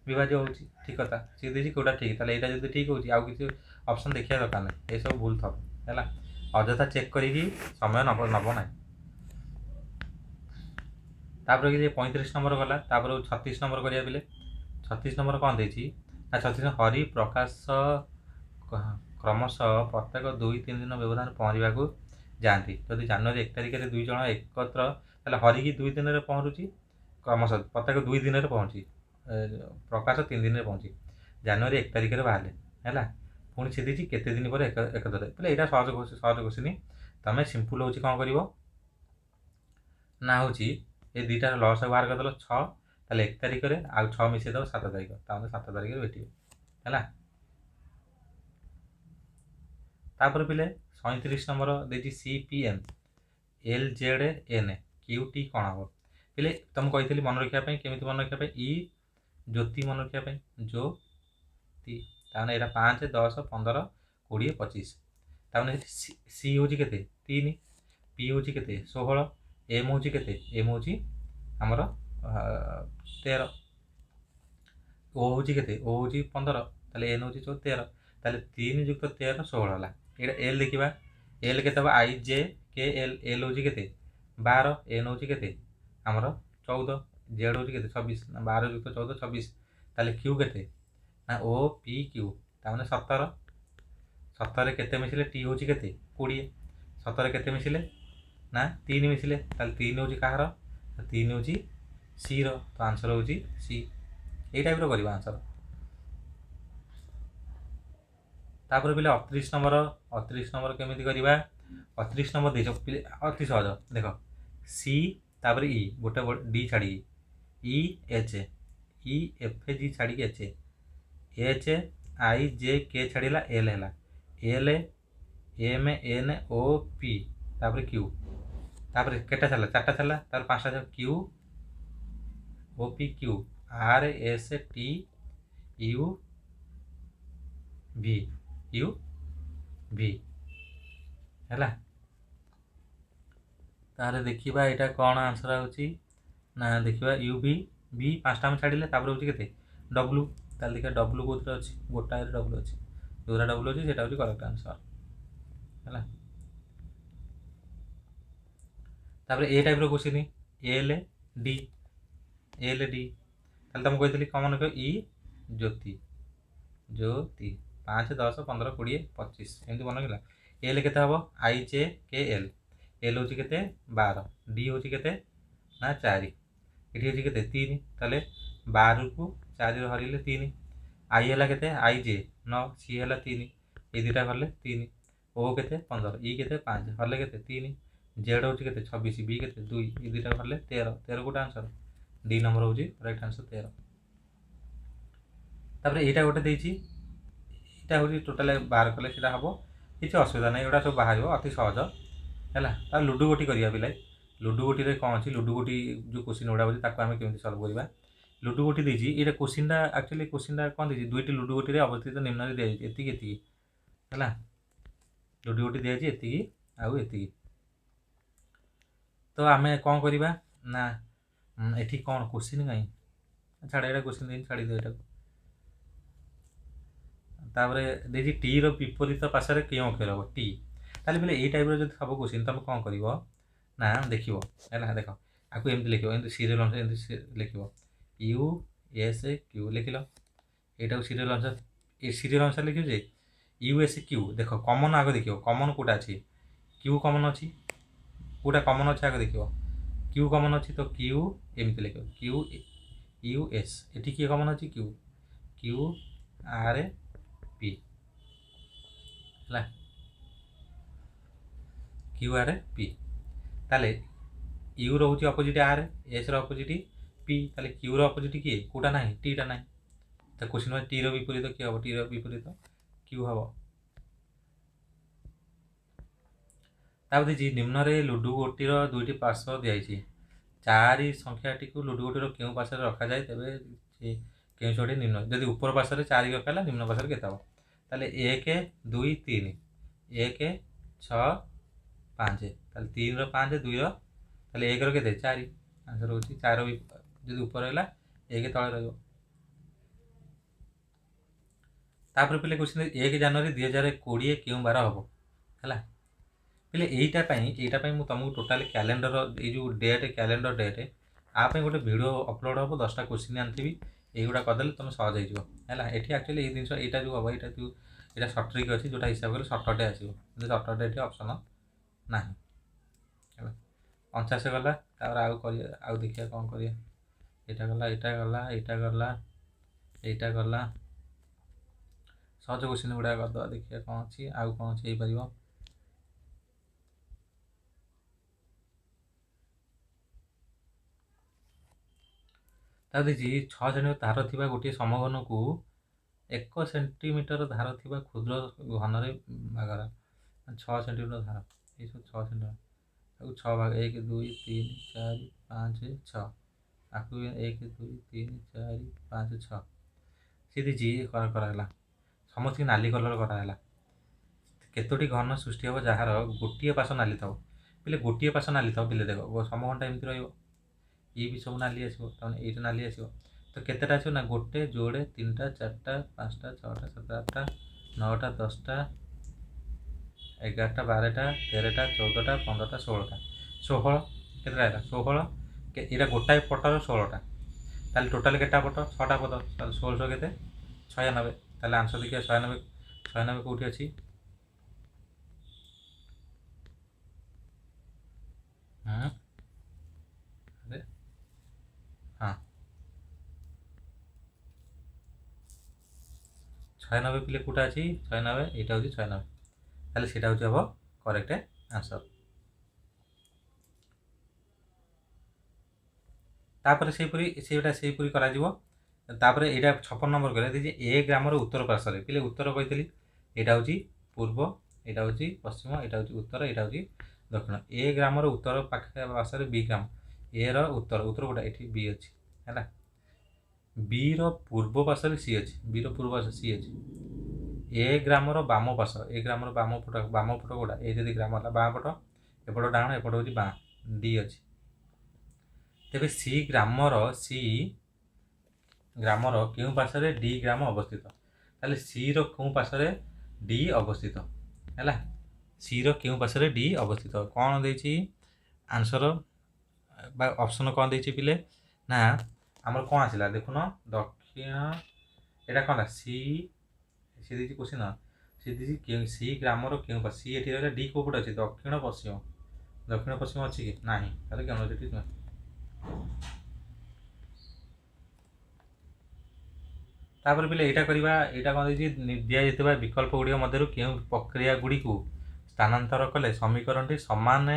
विभाज्य होछि ठीक कथा सी देछि कोटा ठीक ताले एटा जदी ठीक होछि आ किछि ऑप्शन देखिया दरकार नै ए सब भूल थब हैला अଯଥା चेक करिकि समय नब नै तापर कि 35 नंबर गला तापर 36 नंबर करिया बिले 36 नंबर कौन देछि ना 36 हरि प्रकाश क्रमशः प्रत्येक 2-3 दिन व्यवधान पहुँचवा को जाती जदि जनवरी 1 तारिख में 2 जन एकत्र हरि की 2 दिन में पहुँची क्रमशः प्रत्येक 2 दिन में पहुँची प्रकाश 3 दिन में पहुँची जनवरी 1 तारिख में बाहर है पुणी सी देती केते दिन पर एकत्र बोले यहाँ सहज क्वेश्चन तुम सिंपल हूँ कौन कर ना हूँ ये दुईटार लस बाहर करदेल 6 ताहले 1 तारिखरे आउ 6 मिसेईदेव 7 तारिख ताहले 7 तारिखरे भेटिबे हैला। तापर पिले 37 नंबर देछि CPN LZN QT कौन हम पिले तुम कही मन रखा केमी मन रखा इ ज्योति मन रखा ज्योति ताने यहाँ 5 10 15 20 25 ताने सी हूँ के 3 P हूँ के 16 M हूँ के M हूँ आमर 13 O हूँ के O हूँ 15 ताले N हूँ 13 ताले 3 युक्त 13 16 है ये L देखा L के IJKL L हूँ के 12 N हूँ के आमर 14 Z हूँ के 26 12 युक्त 14 26 ताले Q के ना OPQ ताने 17 17 केते मिसिले T हूँ के 20 17 केते मिसिले ना 3 मिसिले ताले 3 हूँ कहार 3 हूँ सी रो तो आंसर हूँ सी यही टाइप करवा आंसर। तापर पिले 38 नंबर केमिति करवा 38 नंबर देख पिले अति सहज देख सी तापर ई गोटे डी छाड़ी E H E F G छाड़ी H H I J K छाड़ीला एल है L M N O P तापर क्यू तापर केटा छाला चार्टा छाला तापर 5टा Q O P Q R S T U V U V है तारे देखा यहाँ कौन आंसर होची ना देखा यू भी 5टा में छाड़े तापर हूँ के डब्लू ताल देखा डब्लू कौन अच्छी गोटाए डब्लू अच्छी जोरा डब्लू अच्छी से करेक्ट आंसर है। तापर ए टाइप क्वेश्चन एल डी तुम कही कमन रख इ ज्योति ज्योति 5 10 15 20 25 एमती मन रखा एल के हम IJKL एल हूँ के 12 डी हूँ के ना 4 ये हूँ के 3 ताले 12 को 4 हरिले 3 आई है के IJ 9 सी है 3 ये दुटा गले 3 ओ के 15 ई के 5 हरले के 3 जेड हूँ के 26 बी के 2 ये दुटा गले 13 13 गोटे आंसर डी नंबर हूँ करेक्ट आंसर 13। तापर यहाँ गोटे देती यहाँ हूँ टोटाल बाहर कले सीटा हम किसी असुविधा नहीं एटा सब बाहर अति सहज है। लुडु गोटी करवा पिला लुडु गोटी कौन अच्छी लुडु गोटी जो क्वेश्चन गुड़ा अच्छी आम केमी सल्व करवा लुडु गोटी देती ये क्वेश्चन एक्चुअली क्वेश्चन कौन देती 2टी लुडु गोटी अवस्थित निम्न में दिखाई एति है लुडु गोटी दिखाई आती तो आम कौन करवा ना ये कौन क्वेश्चन कहीं छाड़ यहाँ क्वेश्चन देनी छाड़ी दे यहाँ तापर देखिए टी विपरीत पार्श्वे क्यों अक्षर हम टी ताले बोले ये टाइप जो सब क्वेश्चन तुम कौन कर ना देख है देख आपको एमती लिख सीरियल अनुसार लिख यू एस क्यू लिख लो यहाँ सीरियल अनुसार ये सीरियल अनुसार लिखे US क्यू देख कमन आग देख कमन कौटा अच्छी क्यू कमन अच्छी कौटा कमन अच्छे आग देख क्यू कमन अच्छी तो क्यू एमती लिख क्यू US ये किए कमन अच्छी क्यू क्यू आर पी है क्यू आर पी ताले यू रोचे opposite R S opposite P ताले क्यू अपोजिट किए कौटा ना टीटा ना तो क्वेश्चन में टी विपरीत किए हम टी विपरीत क्यू हम तापर देखिए निम्न में लुडु गोटीर 2टी पार्श्व दिखाई 4 संख्याटी को लुडु गोटीर क्यों पार्श्व रखा जाए तेज क्यों छोटे निम्न जदि ऊपर पार्श्व 4 रखा निम्न पार्श्व के 1 2 3 1 6 5 3 5 2 1 के 4 आंसर हो 4 जो ऊपर है 1 तले रपर पे क्वेश्चन 1 जनवरी 2020 क्यों बार हम है पे यहीटापी तुमको टोटाल कैलेंडर ये जो डेट कैलेंडर डेट आप गोटे वीडियो अपलोड हम 10टा क्वेश्चन आनी युवा करदे तुम सहज हो ये एक्चुअली ये जिन यहाँ जो हम यहाँ सर्ट ट्रिक अच्छी जो हिसाब करें सर्टटे आसो सर्टटे ये ऑप्शन ना 49 गला आउ देखिए कौन कर यहाँ गला सहज क्वेश्चन गुड़ा करदे देखिए कौन अच्छी आउ कौन अच्छी हो पार ତା ଦେଇଛି 6 ସେଣ୍ଟିମିଟର ଧାର ଥିବା ଗୋଟିଏ ସମଘନକୁ 1 ସେଣ୍ଟିମିଟର ଧାର ଥିବା କ୍ଷୁଦ୍ର ଘନରେ ଭାଗରା। 6 ସେଣ୍ଟିମିଟର ଧାର, ଏଇସବୁ 6 ସେଣ୍ଟିମିଟର, ତାକୁ 6 ଭାଗ 1 2 3 4 5 6, ତାକୁ 1 2 3 4 5 6 ସିଏ ଦେଇଛି କରାହେଲା। ସମସ୍ତଙ୍କୁ ନାଲି କଲର କରାହେଲା। କେତୋଟି ଘନ ସୃଷ୍ଟି ହେବ ଯାହାର ଗୋଟିଏ ପାଶ ନାଲି ଥାଉ। ପିଲେ ଗୋଟିଏ ପାଶ ନାଲି ଥାଉ, ପିଲେ ଦେଖ ସମଘନଟା ଏମିତି ରହିବ, ଇଏ ବି ସବୁ ନାଲି ଆସିବ, ତାମାନେ ଏଇଟା ନାଲି ଆସିବ। ତ କେତେଟା ଆସିବ ନା 1 ଯୋଡ଼େ 3ଟା 4ଟା 5ଟା 6ଟା 7ଟା 8ଟା 9ଟା 10ଟା 11ଟା 12ଟା 13ଟା 14ଟା 15ଟା 16ଟା 16 କେତେଟା ହେଲା 16, ଏଇଟା ଗୋଟାଏ ପଟର 16ଟା, ତାହେଲେ ଟୋଟାଲ କେତେଟା ପଟ 6ଟା ପଟ, ତାହେଲେ 16 କେତେ 96। ତାହେଲେ ଆନ୍ସର ଦେଖିବା 96, 96 କେଉଁଠି ଅଛି? अरे हाँ 96 पिले कोटा अच्छी 96, यहाँ हूँ 96, ताले सेटा हूँ हम करेक्ट आंसर। तापर सेहीपरी करा तापर यहाँ 56 नंबर करें ए ग्रामर उत्तर पार्श्व पिले उत्तर कही यहाँ हूँ पूर्व, यहाँ हूँ पश्चिम, यहाँ हूँ उत्तर, यहाँ हूँ दक्षिण। ए ग्रामर उत्तर पाखे पार्श्व बी ग्राम, ए उत्तर उत्तर गोटा ये बी अच्छी है, बी पूर्व पार्श्व सी अच्छी, बी पूर्व पार्श्व सी अच्छी। ए ग्रामर बाम पार्श्व, ए ग्रामर बाम पट गोटा ए जदि ग्राम है बाँ पट, एपट डाण एपट हूँ बाँ, डी अच्छी। तेरे सी ग्रामर क्यों पार्श्व डी ग्राम अवस्थित, ताले सी क्यों पार्श्व डी अवस्थित है, सी क्यों पार्श्व डी अवस्थित कौन देती आंसर ऑप्शन कौन देती पिले ना आमर कौन आसला देखुन दक्षिण, यहाँ कौन सी सी the question C the C grammar क्यों पार्श्व सी ये रहा डी कौट अच्छे दक्षिण पश्चिम, दक्षिण पश्चिम अच्छी कि ना क्यों तापर पिले यहाँ करवा यहाँ कौन दि जाता विकल्प गुड़िक मध्य क्यों प्रक्रिया गुड़ी को स्थानांतर कले समीकरण टी सामान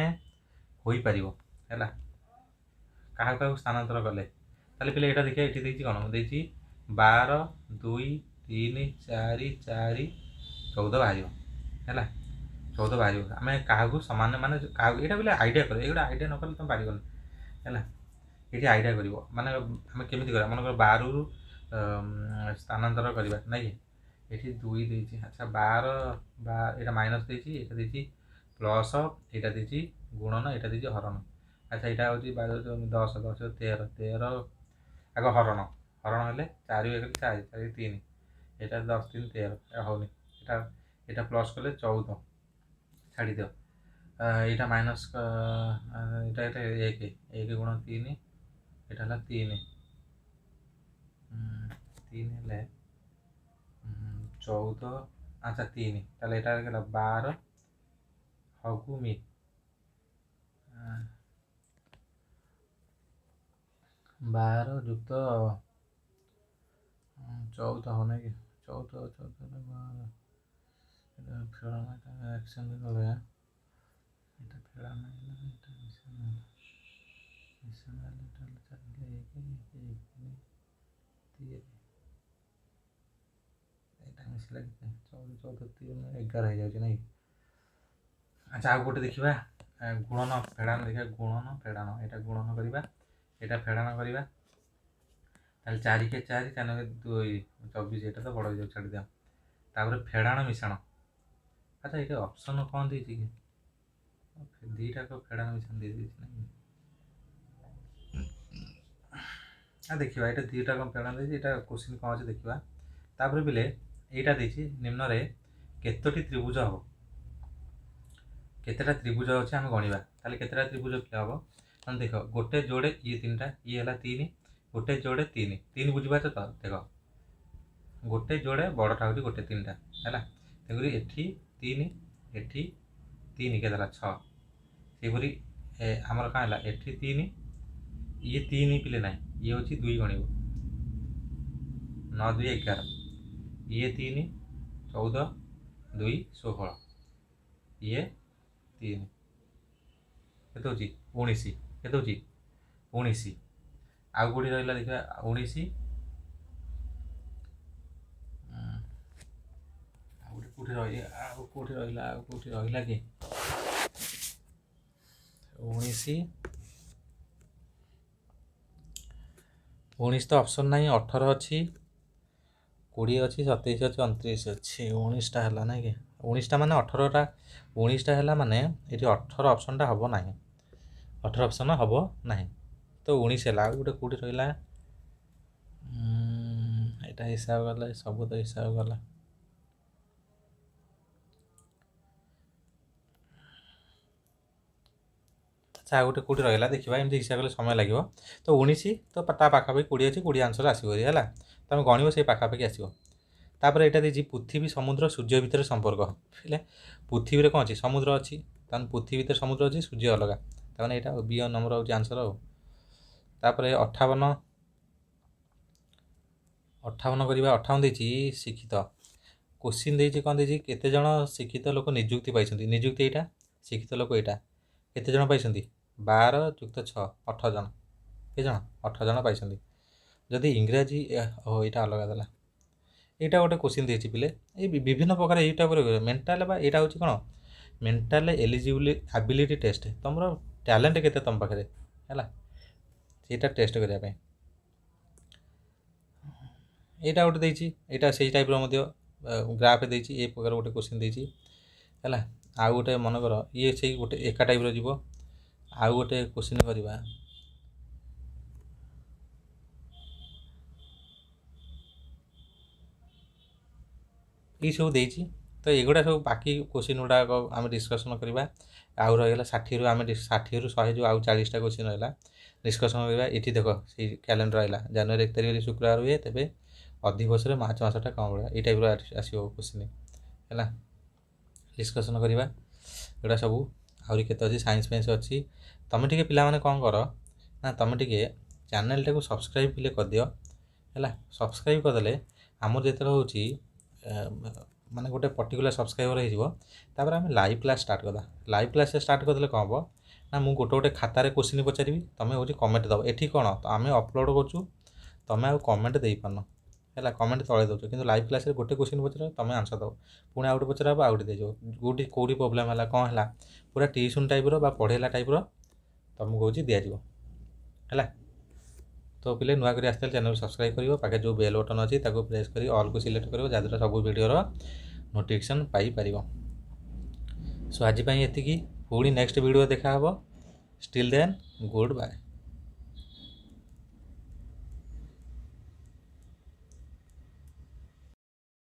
हो पार है, क्या स्थानांतर कले ताले पिले यहाँ देखिए ये कौन देखिए 12 2 3 4 4 14 बाहर है, 14 बाहर आम क्या सामान माने यहाँ बोले आइडिया कर ये आइडिया न कले तुम पार है, ये आइडिया कर माने आम केमी कर मन 12 स्थानांतर करवा ना कि ये 2 देती अच्छा 12 यहाँ माइनस देती प्लस यहाँ देती गुणन यहाँ देती हरण, अच्छा यहाँ हूँ 10 10 13 13 आग हरण हरण हेल्ले 4 1 4 4 3 यहाँ 10 3 13 होनी यहाँ प्लस कले 14 छाड़ी दियो, यहाँ माइनस यहाँ 1 गुण 3 यहाँ 3 3 हेल्ले 14 अच्छा 3 ताले यहाँ 12 हगुमी 12 जुक्त 14 होने कि 14 14 12 एक्शन कले मिसला 14 14 11 हो जाए ना। अच्छा आउ गोटे देखा गुणन फेड़ान देखा गुणन फेड़ान यहाँ गुणन करवा यहाँ फेड़ान करवा 4 के 4 4 के 2 24 यहाँ तो बड़ हो छाड़ दिया तापर फेड़ान मिश्रण। अच्छा ये ऑप्शन कौन दी कि दीटा को फेड़ान मिश्रण दे दी देखा ये दीटा कौन फेड़ान दे क्वेश्चन कौन अच्छे देखा तापर बिले यहाँ देखिए निम्न केतोटी त्रिभुज हम केतेटा त्रिभुज अच्छे आम गणवा ताले केतेटा त्रिभुज क्या हम मैंने देख गोटे जोड़े ये 3टा ये है 3 गोटे जोड़े 3 3 बुझीपार तो देख गोटे जोड़े बड़टा हूँ गोटे 3टा है तेणुक एटी 3 एटी 3 के 6 सेपरी आमर क्या है एटी 3 ये 3 पिले ना ये हूँ 2 गणव 9 2 11 ये 3 14 2 16 ये 3 के 19 के 19 ଆଉ କେଉଁଠି ରହିଲା ଦେଖିବା 19 ଆଉ କେଉଁଠି ରହିଲା କି 19 ତ ଅପସନ୍ ନାହିଁ। 18 ଅଛି, 20 ଅଛି, 27 ଅଛି, 29 ଅଛି, 19ଟା ହେଲା ନାଇଁ କି 19ଟା ମାନେ 18ଟା 19ଟା ହେଲା ମାନେ ଏଠି 18 ଅପସନ୍ଟା ହେବ ନାହିଁ। 18 ଅପସନ୍ ହେବ ନାହିଁ ତ 19 ହେଲା। ଆଉ ଗୋଟେ କେଉଁଠି ରହିଲା ଏଇଟା ହିସାବ ଗଲା, ସବୁ ତ ହିସାବ ଗଲା। ଆଚ୍ଛା ଆଉ ଗୋଟେ କେଉଁଠି ରହିଲା ଦେଖିବା, ଏମିତି ହିସାବ କଲେ ସମୟ ଲାଗିବ। ତ 19 ତ ତା ପାଖାପାଖି 20 ଅଛି, 20 ଆନ୍ସର୍ ଆସିବ ହେଲା। ତୁମେ ଗଣିବ ସେଇ ପାଖାପାଖି ଆସିବ। ତାପରେ ଏଇଟା ଦେଇଛି ପୃଥିବୀ ସମୁଦ୍ର ସୂର୍ଯ୍ୟ ଭିତରେ ସମ୍ପର୍କ। ହେଲେ ପୃଥିବୀରେ କ'ଣ ଅଛି, ସମୁଦ୍ର ଅଛି, ତାମାନେ ପୃଥିବୀ ଭିତରେ ସମୁଦ୍ର ଅଛି, ସୂର୍ଯ୍ୟ ଅଲଗା, ତାମାନେ ଏଇଟା ବି ନମ୍ବର ହେଉଛି ଆନ୍ସର୍ ଆଉ। ତାପରେ 58 କରିବା। 58 ଦେଇଛି ଶିକ୍ଷିତ। କୋଶ୍ଚିନ୍ ଦେଇଛି କ'ଣ ଦେଇଛି, କେତେଜଣ ଶିକ୍ଷିତ ଲୋକ ନିଯୁକ୍ତି ପାଇଛନ୍ତି। ନିଯୁକ୍ତି ଏଇଟା, ଶିକ୍ଷିତ ଲୋକ ଏଇଟା, କେତେ ଜଣ ପାଇଛନ୍ତି 12 + 6 18 ଜଣ। କେତେ ଜଣ 18 ଜଣ ପାଇଛନ୍ତି। ଯଦି ଇଂରାଜୀ ଏଇଟା ଅଲଗା ଦେଲା। ଏଇଟା ଗୋଟେ କୋଶ୍ଚିନ୍ ଦେଇଛି ପିଲେ, ଏଇ ବିଭିନ୍ନ ପ୍ରକାର ଏଇଟା ଉପରେ ମେଣ୍ଟାଲ୍ ବା ଏଇଟା ହେଉଛି କ'ଣ ମେଣ୍ଟାଲ୍ ଆବିଲିଟି ଟେଷ୍ଟ। ତୁମର ଟ୍ୟାଲେଣ୍ଟ କେତେ ତୁମ ପାଖରେ ହେଲା, ସେଇଟା ଟେଷ୍ଟ କରିବା ପାଇଁ। ଏଇଟା ଗୋଟେ ଦେଇଛି, ଏଇଟା ସେଇ ଟାଇପ୍ର ମଧ୍ୟ ଗ୍ରାଫ୍ ଦେଇଛି, ଏ ପ୍ରକାର ଗୋଟେ କୋଶ୍ଚିନ୍ ଦେଇଛି ହେଲା। ଆଉ ଗୋଟେ ମନେକର ଇଏ ସେଇ ଗୋଟେ ଏକା ଟାଇପ୍ର ଯିବ। ଆଉ ଗୋଟେ କୋଶ୍ଚିନ୍ କରିବା, ଏଇସବୁ ଦେଇଛି। ତ ଏଗୁଡ଼ା ସବୁ ବାକି କୋଶ୍ଚିନ୍ ଗୁଡ଼ାକ ଆମେ ଡିସ୍କସନ୍ କରିବା। ଆଉ ରହିଗଲା 60ରୁ ଆମେ 60ରୁ 100 ଯେଉଁ ଆଉ 40ଟା କୋଶ୍ଚିନ୍ ରହିଲା ଡିସ୍କସନ୍ କରିବା। ଏଠି ଦେଖ ସେଇ କ୍ୟାଲେଣ୍ଡର ରହିଲା, ଜାନୁଆରୀ 1 ତାରିଖରେ ଶୁକ୍ରବାର ହୁଏ, ତେବେ ଅଧିବର୍ଷରେ ମାର୍ଚ୍ଚ ମାସଟା କ'ଣ ଭଳିଆ, ଏଇ ଟାଇପ୍ର ଆସିବ କୋଶ୍ଚିନ୍ ହେଲା। ଡିସ୍କସନ୍ କରିବା ଏଗୁଡ଼ା ସବୁ। ଆହୁରି କେତେ ଅଛି, ସାଇନ୍ସ ଫାଇନ୍ସ ଅଛି। ତୁମେ ଟିକେ ପିଲାମାନେ କ'ଣ କର ନା, ତୁମେ ଟିକେ ଚ୍ୟାନେଲ୍ଟାକୁ ସବସ୍କ୍ରାଇବ୍ ପିଲେ କରିଦିଅ ହେଲା। ସବସ୍କ୍ରାଇବ୍ କରିଦେଲେ ଆମର ଯେତେବେଳେ ହେଉଛି ମାନେ ଗୋଟେ ପର୍ଟିକୁଲାର ସବସ୍କ୍ରାଇବର ହେଇଯିବ, ତାପରେ ଆମେ ଲାଇଭ୍ କ୍ଲାସ୍ ଷ୍ଟାର୍ଟ କରିବା। ଲାଇଭ୍ କ୍ଲାସ୍ ଷ୍ଟାର୍ଟ କରିଦେଲେ କ'ଣ ହେବ ନା, ମୁଁ ଗୋଟେ ଖାତାରେ କୋଶ୍ଚିନ୍ ପଚାରିବି, ତୁମେ ହେଉଛି କମେଣ୍ଟ ଦେବ। ଏଠି କ'ଣ ଆମେ ଅପଲୋଡ଼ କରୁଛୁ, ତୁମେ ଆଉ କମେଣ୍ଟ ଦେଇପାରୁନ ହେଲା, କମେଣ୍ଟ ତଳେ ଦେଉଛ। କିନ୍ତୁ ଲାଇଭ୍ କ୍ଲାସ୍ରେ ଗୋଟେ କୋଶ୍ଚିନ୍ ପଚାର, ତୁମେ ଆନ୍ସର୍ ଦେବ, ପୁଣି ଆଉ ଗୋଟେ ପଚାର ହେବ, ଆଉ ଗୋଟେ ଦେଇଯିବ। କେଉଁଠି ପ୍ରୋବ୍ଲେମ୍ ହେଲା, କ'ଣ ହେଲା, ପୁରା ଟ୍ୟୁସନ୍ ଟାଇପ୍ର ବା ପଢ଼େଇଲା ଟାଇପ୍ର ତୁମକୁ ହେଉଛି ଦିଆଯିବ ହେଲା। ତ ପିଲେ ନୂଆ କରି ଆସିଥିଲେ ଚ୍ୟାନେଲ୍ ସବସ୍କ୍ରାଇବ୍ କରିବ, ପାଖରେ ଯେଉଁ ବେଲ୍ ବଟନ୍ ଅଛି ତାକୁ ପ୍ରେସ୍ କରି ଅଲ୍କୁ ସିଲେକ୍ଟ କରିବ, ଯାହାଦ୍ୱାରା ସବୁ ଭିଡ଼ିଓର ନୋଟିଫିକେସନ୍ ପାଇପାରିବ। ସୋ ଆଜି ପାଇଁ ଏତିକି, ପୁଣି ନେକ୍ସଟ ଭିଡ଼ିଓ ଦେଖାହେବ। ଷ୍ଟିଲ୍ ଦେନ୍ ଗୁଡ଼୍ ବାଏ।